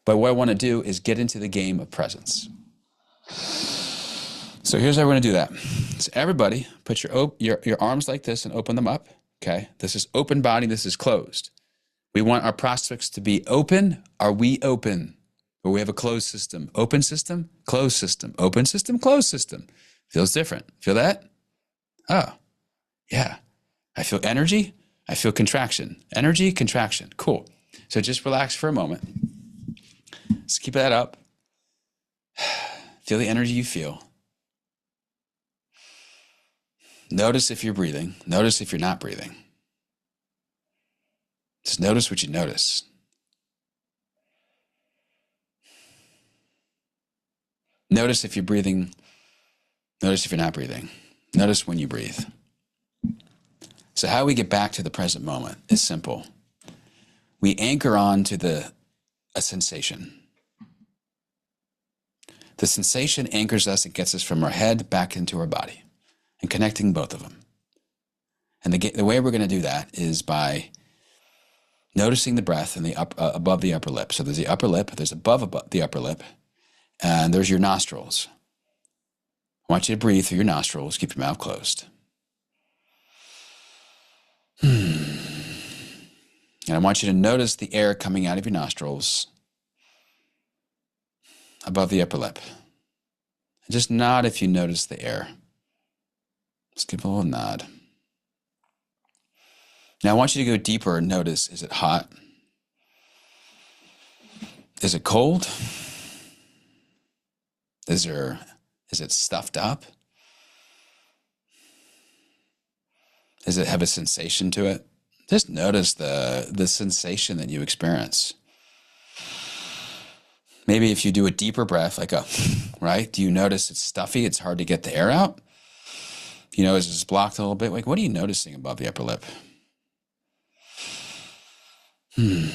But what I want to do is get into the game of presence. So here's how we're going to do that. So everybody, put your arms like this and open them up. Okay, this is open body. This is closed. We want our prospects to be open. Are we open? Or we have a closed system. Open system, closed system. Open system, closed system. Feels different. Feel that? Oh, yeah. I feel energy. I feel contraction. Energy, contraction. Cool. So just relax for a moment. Just keep that up. Feel the energy you feel. Notice if you're breathing. Notice if you're not breathing. Just notice what you notice. Notice if you're breathing. Notice if you're not breathing. Notice when you breathe. So how we get back to the present moment is simple. We anchor on to a sensation. The sensation anchors us and gets us from our head back into our body and connecting both of them. And the way we're going to do that is by noticing the breath in above the upper lip. So there's the upper lip, there's above the upper lip, and there's your nostrils. I want you to breathe through your nostrils, keep your mouth closed. And I want you to notice the air coming out of your nostrils above the upper lip. And just nod if you notice the air. Just give a little nod. Now I want you to go deeper and notice, is it hot? Is it cold? Is it stuffed up? Does it have a sensation to it? Just notice the sensation that you experience. Maybe if you do a deeper breath, like right? Do you notice it's stuffy? It's hard to get the air out? You know, is it blocked a little bit? Like, what are you noticing above the upper lip? And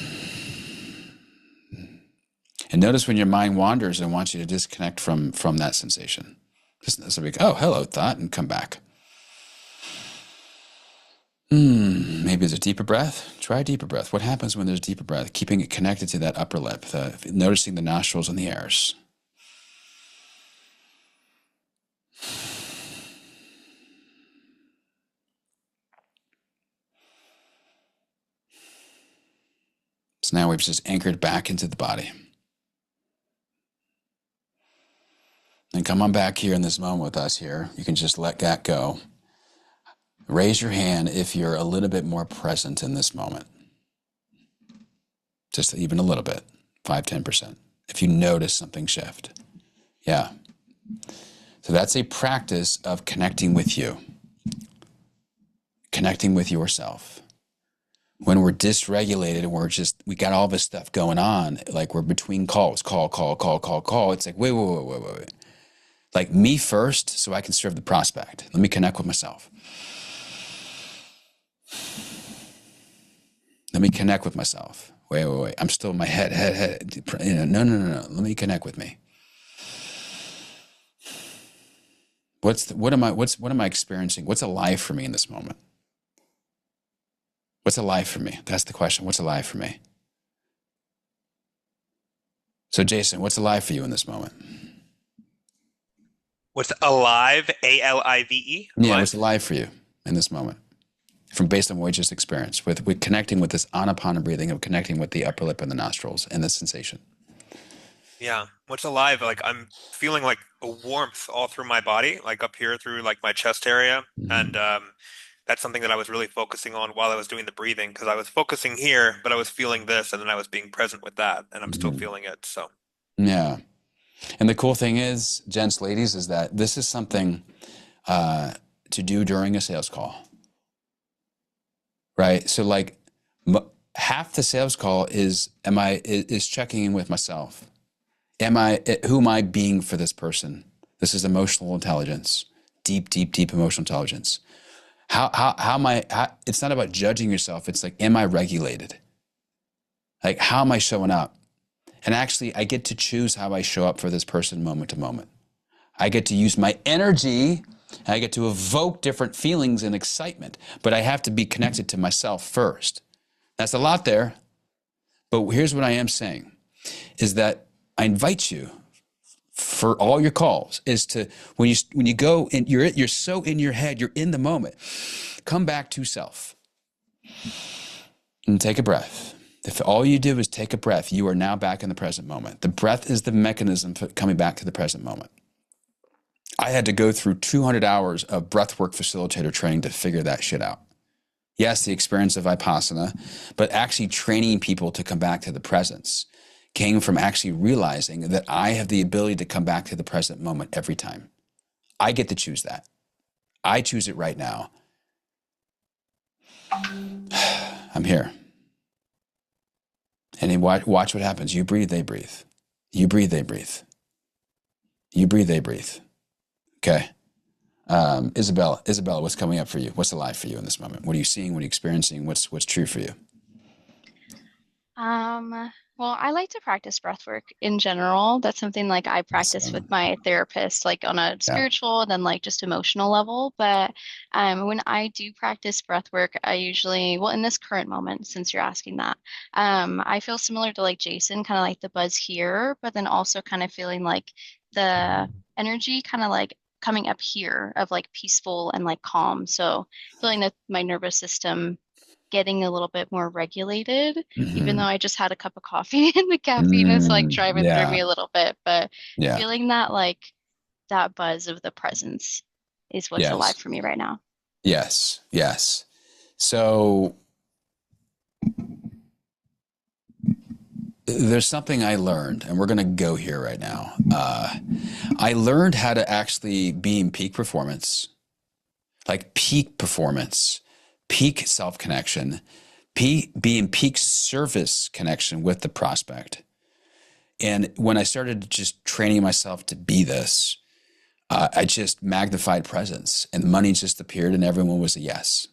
notice when your mind wanders and wants you to disconnect from that sensation. Just so we go, oh, hello, thought, and come back. Maybe it's a deeper breath. Try a deeper breath. What happens when there's a deeper breath? Keeping it connected to that upper lip, noticing the nostrils and the airs. So now we've just anchored back into the body. And come on back here in this moment with us here. You can just let that go. Raise your hand if you're a little bit more present in this moment. Just even a little bit, 5-10%. If you notice something shift. Yeah. So that's a practice of connecting with you. Connecting with yourself. When we're dysregulated and we got all this stuff going on, like we're between calls, call. It's like, wait. Like me first so I can serve the prospect. Let me connect with myself. Let me connect with myself. Wait. I'm still in my head. You know, no. Let me connect with me. What am I experiencing? What's alive for me in this moment? What's alive for me? That's the question. What's alive for me? So Jason, what's alive for you in this moment? What's alive? ALIVE? Yeah, what's alive for you in this moment? Based on what we just experienced, with connecting with this anapana breathing, of connecting with the upper lip and the nostrils and the sensation. Yeah. What's alive? Like I'm feeling like a warmth all through my body, like up here through like my chest area. And that's something that I was really focusing on while I was doing the breathing, because I was focusing here, but I was feeling this, and then I was being present with that, and I'm still feeling it. So yeah. And the cool thing is, gents, ladies, is that this is something to do during a sales call. Right? So like half the sales call is checking in with myself. Who am I being for this person? This is emotional intelligence, deep emotional intelligence. How am I, it's not about judging yourself. It's like, am I regulated? Like, how am I showing up? And actually, I get to choose how I show up for this person moment to moment. I get to use my energy, and I get to evoke different feelings and excitement, but I have to be connected to myself first. That's a lot there, but here's what I am saying. is that I invite you for all your calls is to, when you go and you're so in your head, you're in the moment, come back to self and take a breath. If all you do is take a breath, you are now back in the present moment. The breath is the mechanism for coming back to the present moment. I had to go through 200 hours of breathwork facilitator training to figure that shit out. Yes, the experience of Vipassana, but actually training people to come back to the presence came from actually realizing that I have the ability to come back to the present moment every time. I get to choose that. I choose it right now. I'm here. And then watch what happens. You breathe, they breathe. You breathe, they breathe. You breathe, they breathe. Okay. Isabella, what's coming up for you? What's alive for you in this moment? What are you seeing? What are you experiencing? What's true for you? Well, I like to practice breath work in general. That's something like I practice with So, my therapist, like on a yeah. spiritual, then like just emotional level. But when I do practice breath work, I usually, well, in this current moment, since you're asking that, I feel similar to like Jason, kind of like the buzz here, but then also kind of feeling like the energy kind of like coming up here of like peaceful and like calm. So feeling that my nervous system getting a little bit more regulated, even though Mm-hmm. I just had a cup of coffee and the caffeine is like driving through Yeah. me a little bit, but Yeah. feeling that like that buzz of the presence is what's alive Yes. for me right now. Yes. Yes. So there's something I learned, and we're going to go here right now. I learned how to actually be in peak performance, like peak performance, peak self connection, be in peak service connection with the prospect. And when I started just training myself to be this, I just magnified presence, and money just appeared, and everyone was a yes.